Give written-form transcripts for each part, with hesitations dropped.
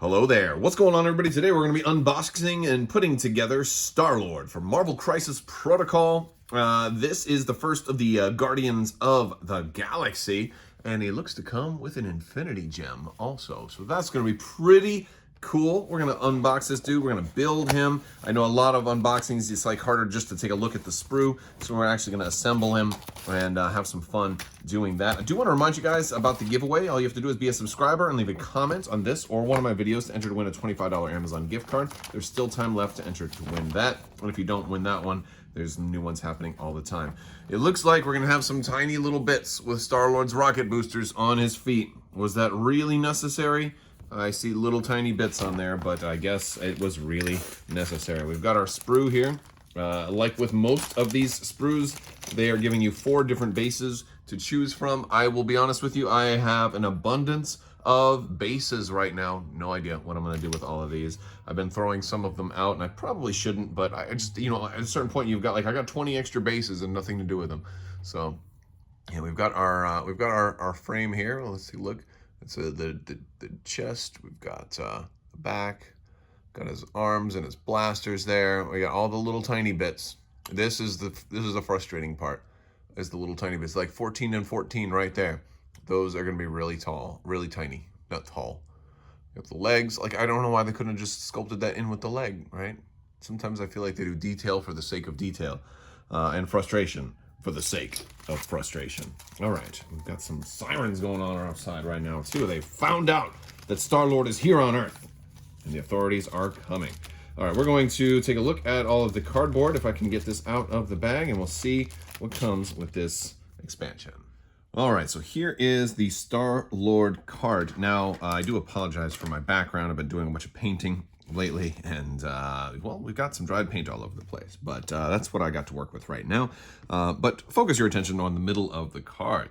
Hello there. What's going on, everybody? Today we're going to be unboxing and putting together Star-Lord from Marvel Crisis Protocol. This is the first of the Guardians of the Galaxy, and he looks to come with an Infinity Gem also. So that's going to be pretty cool. We're going to unbox this dude. We're going to build him. I know a lot of unboxings, it's like harder just to take a look at the sprue. So we're actually going to assemble him and have some fun doing that. I do want to remind you guys about the giveaway. All you have to do is be a subscriber and leave a comment on this or one of my videos to enter to win a $25 Amazon gift card. There's still time left to enter to win that. And if you don't win that one, there's new ones happening all the time. It looks like we're going to have some tiny little bits with Star-Lord's rocket boosters on his feet. Was that really necessary? I see little tiny bits on there, but I guess it was really necessary. We've got our sprue here. Like with most of these sprues, they are giving you 4 different bases to choose from. I will be honest with you, I have an abundance of bases right now. No idea what I'm going to do with all of these. I've been throwing some of them out, and I probably shouldn't, but I just, you know, at a certain point, you've got like, I got 20 extra bases and nothing to do with them. So, yeah, we've got our frame here. Let's see, look. It's the chest. We've got the back. Got his arms and his blasters there. We got all the little tiny bits. This is the frustrating part. Is the little tiny bits, like 14 and 14 right there. Those are going to be really tall, really tiny, not tall. You have the legs. Like, I don't know why they couldn't have just sculpted that in with the leg, right? Sometimes I feel like they do detail for the sake of detail, and frustration for the sake of frustration. All right, we've got some sirens going on outside right now too. They found out that Star-Lord is here on Earth, and the authorities are coming. All right, we're going to take a look at all of the cardboard, if I can get this out of the bag, and we'll see what comes with this expansion. All right, so here is the Star-Lord card. Now, I do apologize for my background. I've been doing a bunch of painting lately, and well, we've got some dried paint all over the place, but that's what I got to work with right now. But focus your attention on the middle of the card.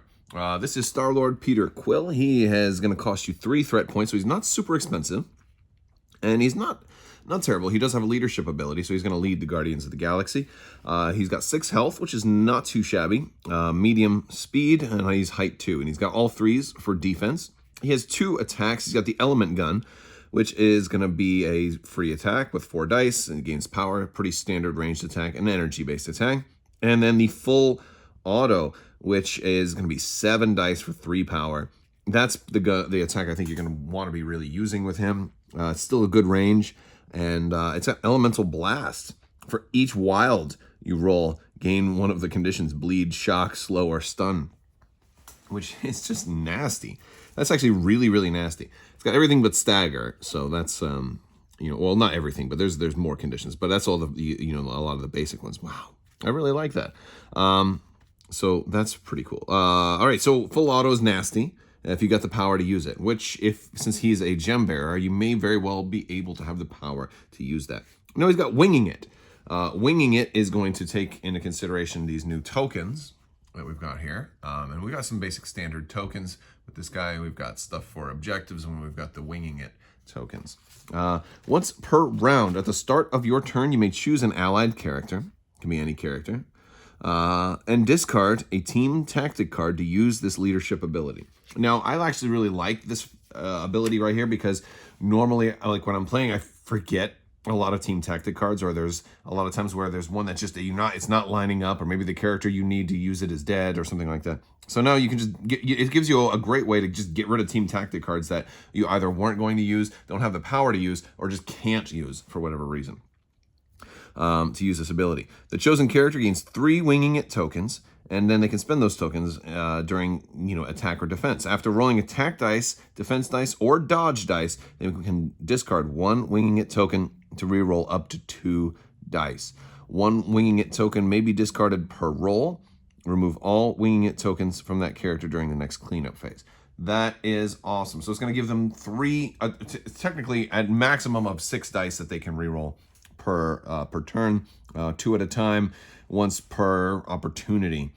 This is Star-Lord Peter Quill. He is going to cost you 3 threat points, so he's not super expensive, and he's not terrible. He does have a leadership ability, so he's going to lead the Guardians of the Galaxy. He's got 6 health, which is not too shabby, medium speed, and he's height 2, and he's got all 3s for defense. He has 2 attacks. He's got the element gun, which is going to be a free attack with 4 dice, and it gains power, pretty standard ranged attack, and energy-based attack. And then the full auto, which is going to be 7 dice for 3 power. That's the attack I think you're going to want to be really using with him. It's still a good range, and it's an elemental blast. For each wild you roll, gain one of the conditions: bleed, shock, slow, or stun, which is just nasty. That's actually really, really nasty. It's got everything but stagger, so that's you know, well, not everything, but there's more conditions, but that's all the, you know, a lot of the basic ones. Wow, I really like that. So that's pretty cool. All right, so full auto is nasty if you got the power to use it, which, since he's a gem bearer, you may very well be able to have the power to use that. No, he's got winging it. Winging it is going to take into consideration these new tokens that we've got here, and we've got some basic standard tokens with this guy. We've got stuff for objectives, and we've got the winging it tokens. Once per round, at the start of your turn, you may choose an allied character, can be any character, and discard a team tactic card to use this leadership ability. Now, I actually really like this ability right here, because normally, like when I'm playing, I forget a lot of team tactic cards, or there's a lot of times where there's one that's just it's not lining up, or maybe the character you need to use it is dead or something like that. So now you can just it gives you a great way to just get rid of team tactic cards that you either weren't going to use, don't have the power to use, or just can't use for whatever reason. To use this ability, the chosen character gains 3 winging it tokens, and then they can spend those tokens during, you know, attack or defense. After rolling attack dice, defense dice, or dodge dice, they can discard 1 winging it token to reroll up to 2 dice. 1 winging it token may be discarded per roll. Remove all winging it tokens from that character during the next cleanup phase. That is awesome. So it's going to give them 3, technically at maximum of 6 dice that they can reroll per turn, 2 at a time, once per opportunity.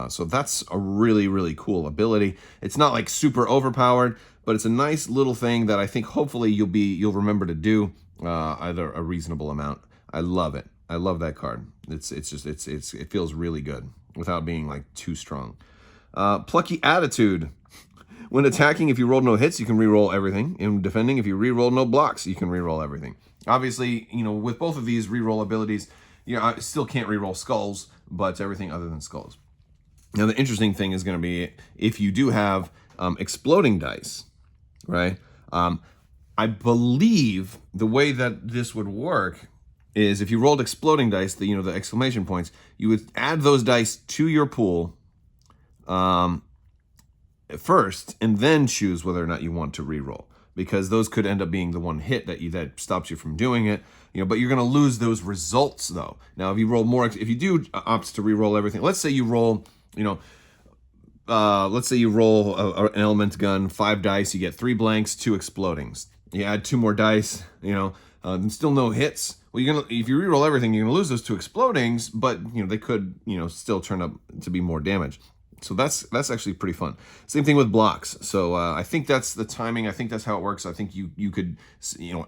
So that's a really, really cool ability. It's not like super overpowered, but it's a nice little thing that I think hopefully you'll remember to do either a reasonable amount. I love it. I love that card. It feels really good without being like too strong. Plucky Attitude. When attacking, if you roll no hits, you can re-roll everything. In defending, if you re-roll no blocks, you can re-roll everything. Obviously, with both of these re-roll abilities, I still can't re-roll skulls, but everything other than skulls. Now, the interesting thing is going to be if you do have exploding dice, right? I believe the way that this would work is if you rolled exploding dice, the exclamation points, you would add those dice to your pool first, and then choose whether or not you want to re-roll, because those could end up being the one hit that stops you from doing it. But you're going to lose those results though. Now, if you roll more, if you do opt to re-roll everything, let's say you roll, let's say you roll an element gun, 5 dice, you get 3 blanks, 2 explodings. You add 2 more dice, and still no hits. Well, if you re-roll everything, you're gonna lose those 2 explodings, but they could, still turn up to be more damage. So that's actually pretty fun. Same thing with blocks. So I think that's the timing. I think that's how it works. I think you could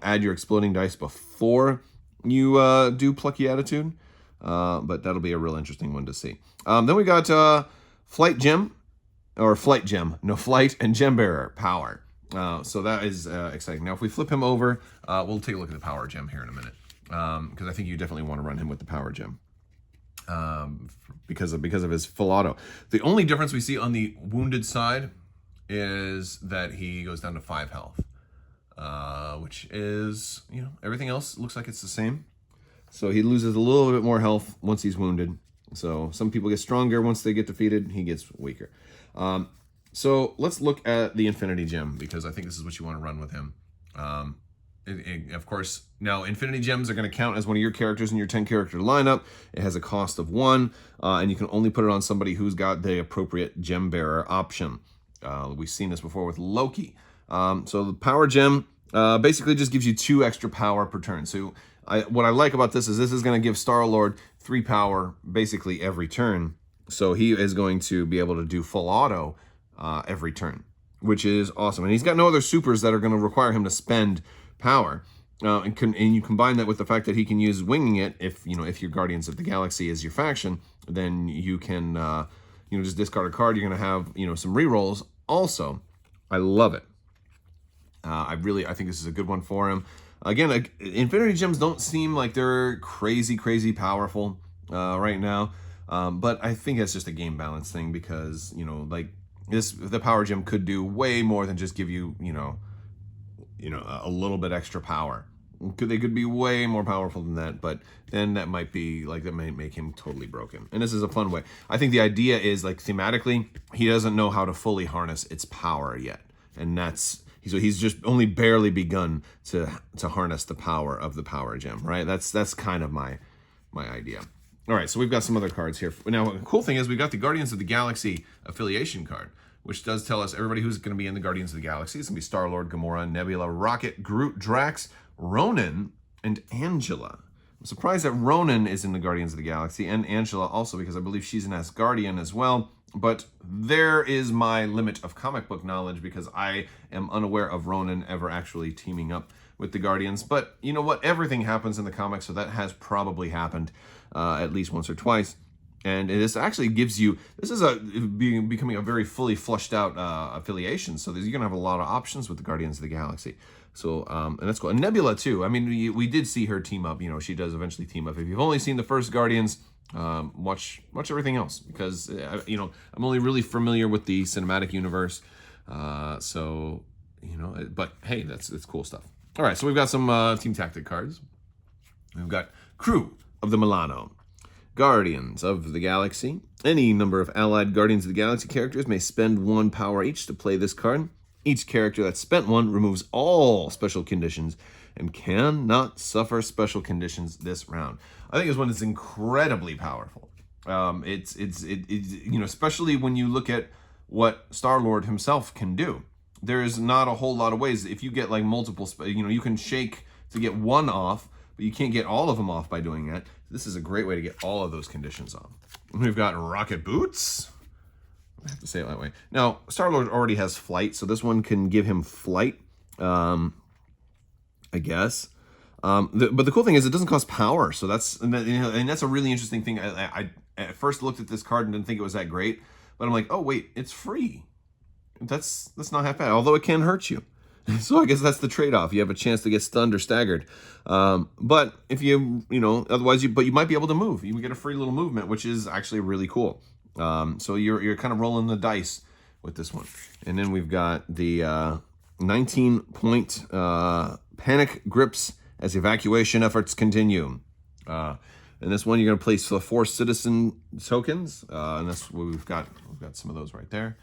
add your exploding dice before you do Plucky Attitude, but that'll be a real interesting one to see. Then we got Flight Gem and Gem Bearer Power. So that is exciting. Now, if we flip him over, we'll take a look at the Power Gem here in a minute, because I think you definitely want to run him with the Power Gem. Because of his full auto. The only difference we see on the wounded side is that he goes down to 5 health, which is, everything else looks like it's the same. So he loses a little bit more health once he's wounded. So some people get stronger once they get defeated. He gets weaker. So let's look at the Infinity Gem, because I think this is what you want to run with him. Of course, now Infinity Gems are going to count as one of your characters in your 10-character lineup. It has a cost of 1, and you can only put it on somebody who's got the appropriate Gem Bearer option. We've seen this before with Loki. So the Power Gem basically just gives you 2 extra power per turn. So what I like about this is going to give Star-Lord 3 power basically every turn. So he is going to be able to do full auto every turn, which is awesome. And he's got no other supers that are going to require him to spend power, and you combine that with the fact that he can use Winging It. If your Guardians of the Galaxy is your faction, then you can just discard a card. You're going to have some rerolls also. I love it. I think this is a good one for him. Again, Infinity Gems don't seem like they're crazy powerful right now, but I think it's just a game balance thing, because the Power Gem could do way more than just give you a little bit extra power. They could be way more powerful than that, but then that might make him totally broken. And this is a fun way. I think the idea is, thematically, he doesn't know how to fully harness its power yet, and he's just only barely begun to harness the power of the Power Gem, right? That's kind of my idea. All right, so we've got some other cards here. Now, the cool thing is we've got the Guardians of the Galaxy affiliation card, which does tell us everybody who's going to be in the Guardians of the Galaxy. It's going to be Star-Lord, Gamora, Nebula, Rocket, Groot, Drax, Ronan, and Angela. I'm surprised that Ronan is in the Guardians of the Galaxy, and Angela also, because I believe she's an Asgardian as well. But there is my limit of comic book knowledge, because I am unaware of Ronan ever actually teaming up with the Guardians. But you know what? Everything happens in the comics, so that has probably happened at least once or twice. And this actually gives you, this is becoming a very fully fleshed out affiliation. So you're going to have a lot of options with the Guardians of the Galaxy. So, and that's cool. And Nebula too. I mean, we did see her team up. She does eventually team up. If you've only seen the first Guardians, watch everything else, because I'm only really familiar with the cinematic universe. But hey, that's cool stuff. All right, so we've got some team tactic cards. We've got Crew of the Milano, Guardians of the Galaxy. Any number of allied Guardians of the Galaxy characters may spend 1 power each to play this card. Each character that spent 1 removes all special conditions and cannot suffer special conditions this round. I think this one is incredibly powerful. It's especially when you look at what Star-Lord himself can do. There's not a whole lot of ways. If you get multiple, you can shake to get 1 off, but you can't get all of them off by doing that. This is a great way to get all of those conditions off. We've got Rocket Boots. I have to say it that way. Now, Star-Lord already has flight, so this one can give him flight, I guess. But the cool thing is it doesn't cost power, so that's a really interesting thing. I at first looked at this card and didn't think it was that great, but I'm like, oh wait, it's free. that's not half bad, although it can hurt you. So I guess that's the trade-off. You have a chance to get stunned or staggered. But if otherwise but you might be able to move. You get a free little movement, which is actually really cool. So you're kind of rolling the dice with this one. And then we've got the 19-point panic grips as evacuation efforts continue. And this one, you're going to place the 4 citizen tokens, and that's what we've got. We've got some of those right there,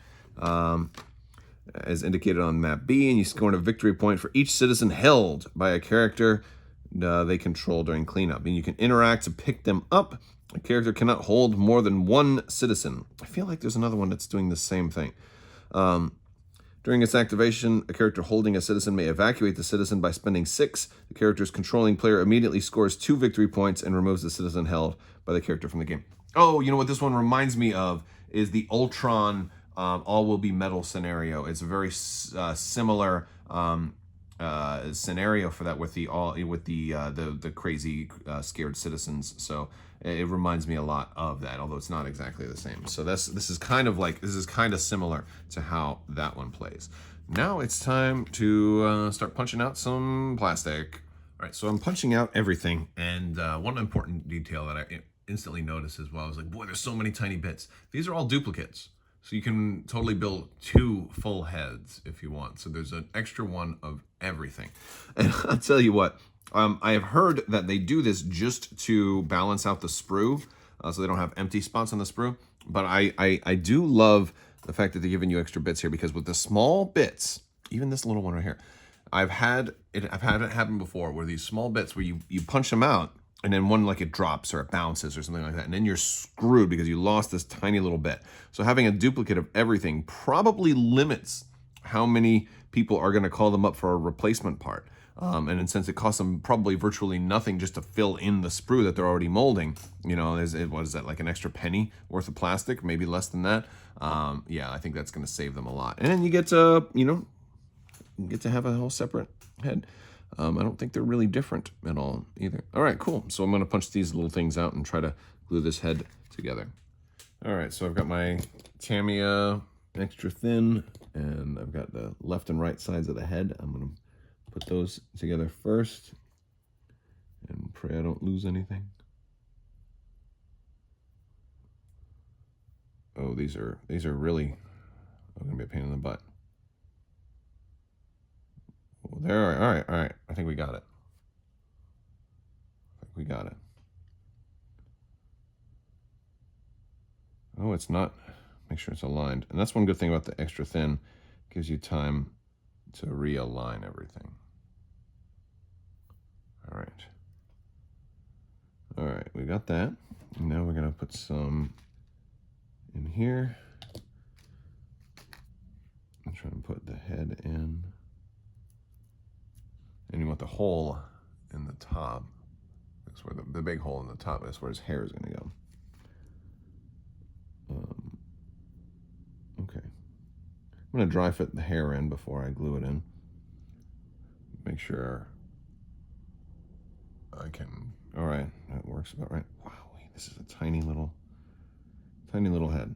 as indicated on map B. And you score a victory point for each citizen held by a character they control during cleanup. And you can interact to pick them up. A character cannot hold more than 1 citizen. I feel like there's another one that's doing the same thing. During its activation, a character holding a citizen may evacuate the citizen by spending 6. The character's controlling player immediately scores 2 victory points and removes the citizen held by the character from the game. Oh, you know what this one reminds me of is the Ultron all will be metal scenario. It's a very similar scenario for that with the crazy scared citizens. So it reminds me a lot of that, although it's not exactly the same. So this is kind of similar to how that one plays. Now it's time to start punching out some plastic. All right, so I'm punching out everything, and one important detail that I instantly noticed as well is like, boy, there's so many tiny bits. These are all duplicates. So you can totally build 2 full heads if you want. So there's an extra one of everything. And I'll tell you what, I have heard that they do this just to balance out the sprue, so they don't have empty spots on the sprue. But I do love the fact that they're giving you extra bits here, because with the small bits, even this little one right here, I've had it happen before where these small bits where you punch them out, and then one, like, it drops or it bounces or something like that, and then you're screwed because you lost this tiny little bit. So having a duplicate of everything probably limits how many people are going to call them up for a replacement part. And since it costs them probably virtually nothing just to fill in the sprue that they're already molding, what is that, like an extra penny worth of plastic, maybe less than that? Yeah, I think that's going to save them a lot. And then you get to, have a whole separate head. I don't think they're really different at all either. All right, cool. So I'm going to punch these little things out and try to glue this head together. All right, so I've got my Tamiya extra thin, and I've got the left and right sides of the head. I'm going to put those together first and pray I don't lose anything. Oh, these are really going to be a pain in the butt. There, all right. I think we got it. Oh, it's not. Make sure it's aligned. And that's one good thing about the extra thin. It gives you time to realign everything. All right, we got that. And now we're going to put some in here. I'm trying to put the head in. And you want the hole in the top. That's where the big hole in the top, that's where his hair is going to go. Okay. I'm going to dry fit the hair in before I glue it in. Make sure I can. All right, that works about right. Wow, this is a tiny little head.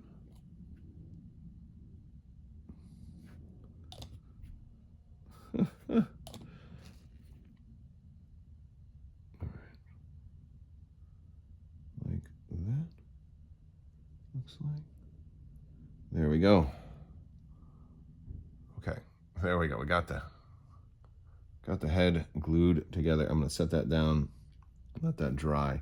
Like there we go. Okay, there we go. We got the head glued together. I'm going to set that down, let that dry,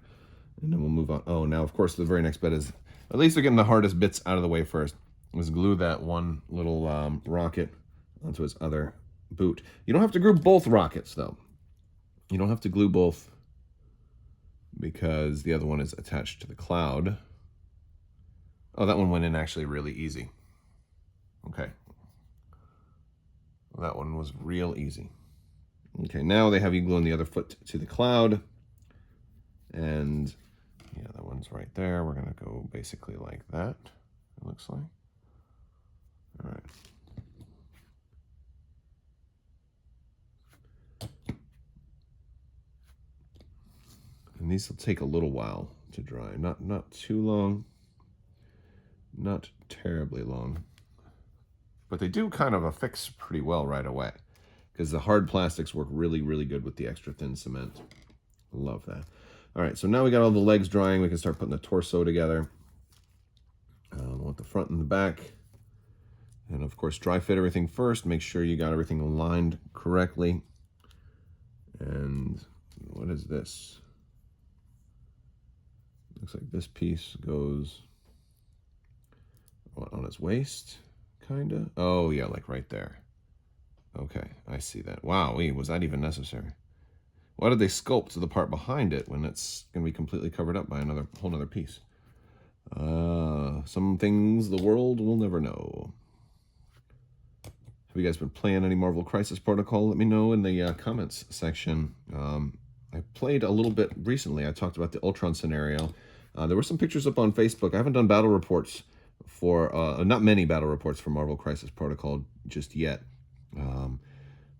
and then we'll move on. Oh, now of course the very next bit is, at least we're getting the hardest bits out of the way first. Is glue that one little rocket onto his other boot. You don't have to glue both rockets though. You don't have to glue both because the other one is attached to the cloud. Oh, that one went in actually really easy. Okay. Well, that one was real easy. Okay, now they have you gluing the other foot to the cloud. And yeah, that one's right there. We're going to go basically like that, it looks like. All right. And these will take a little while to dry. Not too long. Not terribly long. But they do kind of affix pretty well right away because the hard plastics work really, really good with the extra thin cement. Love that. All right, so now we got all the legs drying. We can start putting the torso together. We want the front and the back. And of course, dry fit everything first. Make sure you got everything aligned correctly. And what is this? Looks like this piece goes on his waist, kind of. Oh, yeah, like right there. Okay, I see that. Wow, was that even necessary? Why did they sculpt the part behind it when it's going to be completely covered up by whole nother piece? Some things the world will never know. Have you guys been playing any Marvel Crisis Protocol? Let me know in the comments section. I played a little bit recently. I talked about the Ultron scenario. There were some pictures up on Facebook. I haven't done battle reports for, not many battle reports for Marvel Crisis Protocol just yet.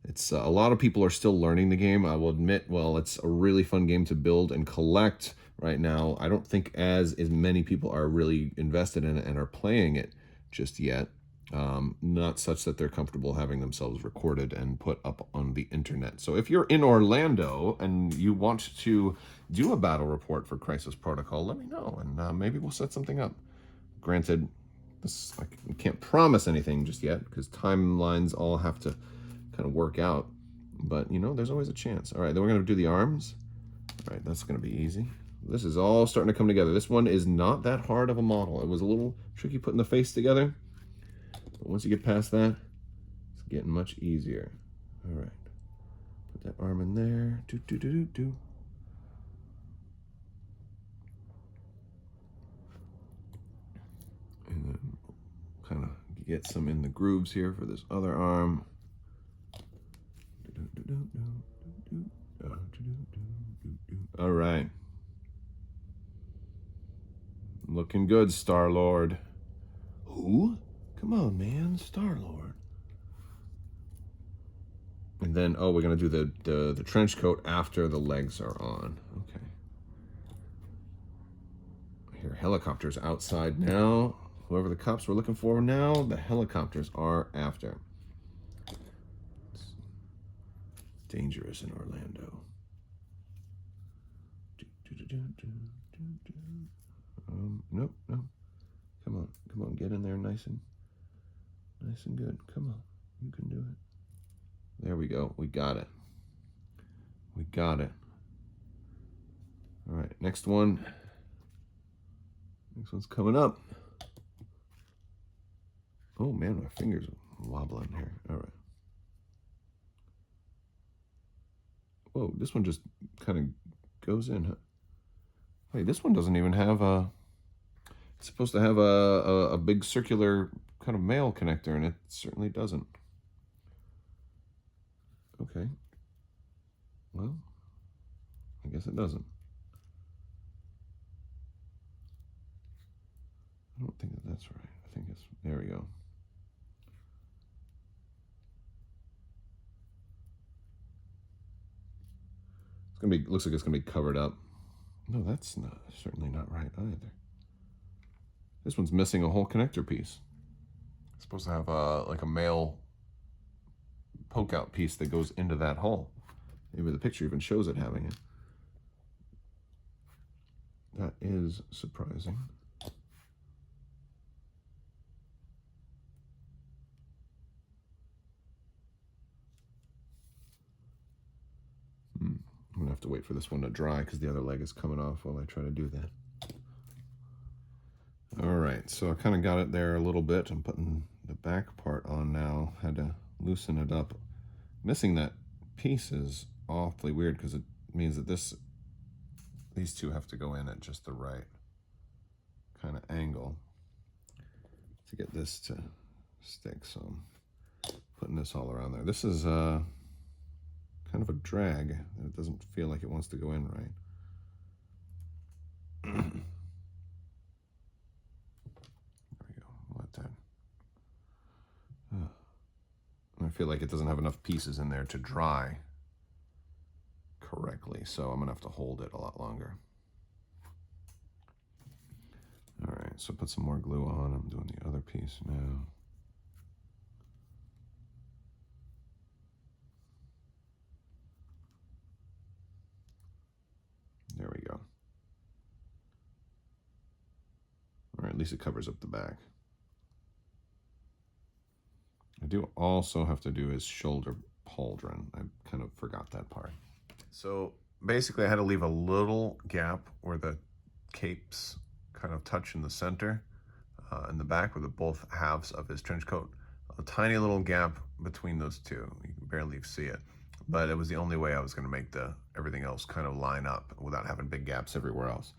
It's a lot of people are still learning the game. I will admit, well, it's a really fun game to build and collect right now. I don't think as many people are really invested in it and are playing it just yet. Not such that they're comfortable having themselves recorded and put up on the internet. So if you're in Orlando and you want to do a battle report for Crisis Protocol, let me know, and maybe we'll set something up. Granted, I can't promise anything just yet because timelines all have to kind of work out, but you know, there's always a chance. All right, then we're going to do the arms. All right, that's going to be easy. This is all starting to come together. This one is not that hard of a model. It was a little tricky putting the face together, but once you get past that, it's getting much easier. All right, put that arm in there. And then kind of get some in the grooves here for this other arm. All right. Looking good, Star-Lord. Who? Come on, man, Star-Lord. And then, oh, we're going to do the trench coat after the legs are on. Okay. I hear helicopters outside now. Whoever the cops were looking for now, the helicopters are after. It's dangerous in Orlando. Nope, no. Come on, get in there nice and good. Come on, you can do it. There we go. We got it. All right, next one. Next one's coming up. Oh man, my fingers are wobbling here. All right. Whoa, this one just kind of goes in, huh? Wait, this one doesn't even have a... It's supposed to have a big circular kind of male connector, and it certainly doesn't. Okay. Well, I guess it doesn't. I don't think that's right. I think it's... There we go. It's gonna be... Looks like it's gonna be covered up. No, that's certainly not right either. This one's missing a whole connector piece. It's supposed to have like a male poke out piece that goes into that hole. Maybe the picture even shows it having it. That is surprising. I'm gonna have to wait for this one to dry because the other leg is coming off while I try to do that. All right, so I kind of got it there a little bit. I'm putting the back part on now. Had to loosen it up. Missing that piece is awfully weird because it means that these two have to go in at just the right kind of angle to get this to stick. So I'm putting this all around there. This is kind of a drag. It doesn't feel like it wants to go in right. I feel like it doesn't have enough pieces in there to dry correctly, so I'm gonna have to hold it a lot longer. All right, so put some more glue on. I'm doing the other piece now. at least it covers up the back. I do also have to do his shoulder pauldron. I kind of forgot that part. So basically I had to leave a little gap where the capes kind of touch in the center, in the back where the both halves of his trench coat. A tiny little gap between those two. You can barely see it. But it was the only way I was going to make everything else kind of line up without having big gaps everywhere else.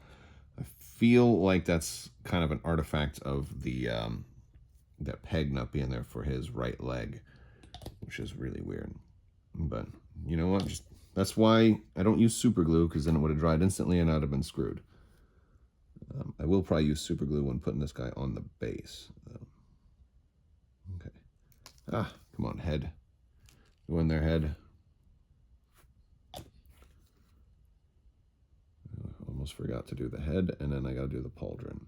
I feel like that's kind of an artifact of the that peg not being there for his right leg, which is really weird. But you know what? That's why I don't use super glue, because then it would have dried instantly and I'd have been screwed. I will probably use super glue when putting this guy on the base. Okay. Come on, head. Go in there, head. Almost forgot to do the head, and then I got to do the pauldron.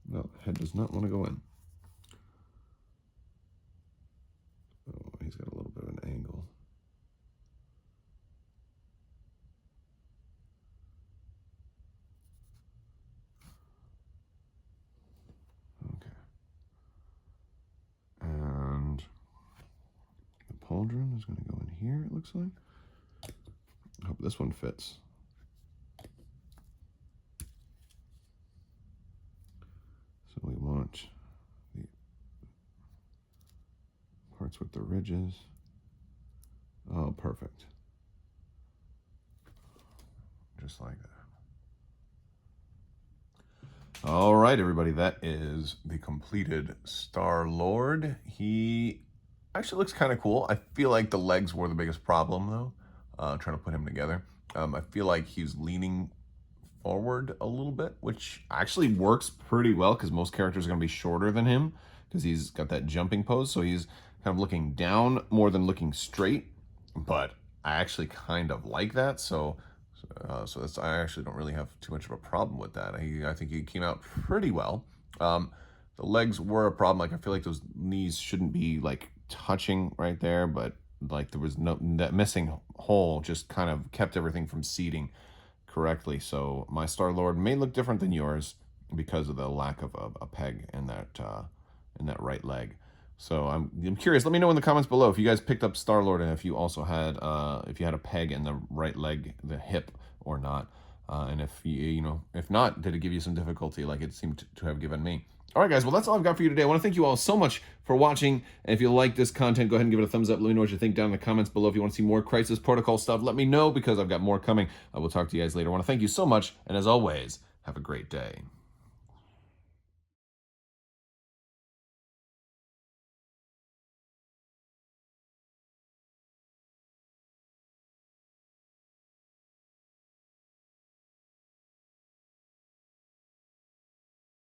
No, head does not want to go in. Oh, he's got a little bit of an angle. Okay. And the pauldron is going to go in here, it looks like. I hope this one fits. So we want the parts with the ridges. Oh, perfect. Just like that. All right, everybody, that is the completed Star-Lord. He actually looks kind of cool. I feel like the legs were the biggest problem, though. Trying to put him together. I feel like he's leaning forward a little bit, which actually works pretty well because most characters are going to be shorter than him because he's got that jumping pose. So he's kind of looking down more than looking straight, but I actually kind of like that. So that's, I actually don't really have too much of a problem with that. I think he came out pretty well. The legs were a problem. Like I feel like those knees shouldn't be like touching right there, but like there was that missing hole just kind of kept everything from seating correctly. So my Star-Lord may look different than yours because of the lack of a peg in that right leg. So I'm curious. Let me know in the comments below if you guys picked up Star-Lord and if you also had if you had a peg in the right leg, the hip, or not. And if if not, did it give you some difficulty like it seemed to have given me? All right, guys, well, that's all I've got for you today. I want to thank you all so much for watching. And if you like this content, go ahead and give it a thumbs up. Let me know what you think down in the comments below. If you want to see more Crisis Protocol stuff, let me know because I've got more coming. I will talk to you guys later. I want to thank you so much. And as always, have a great day.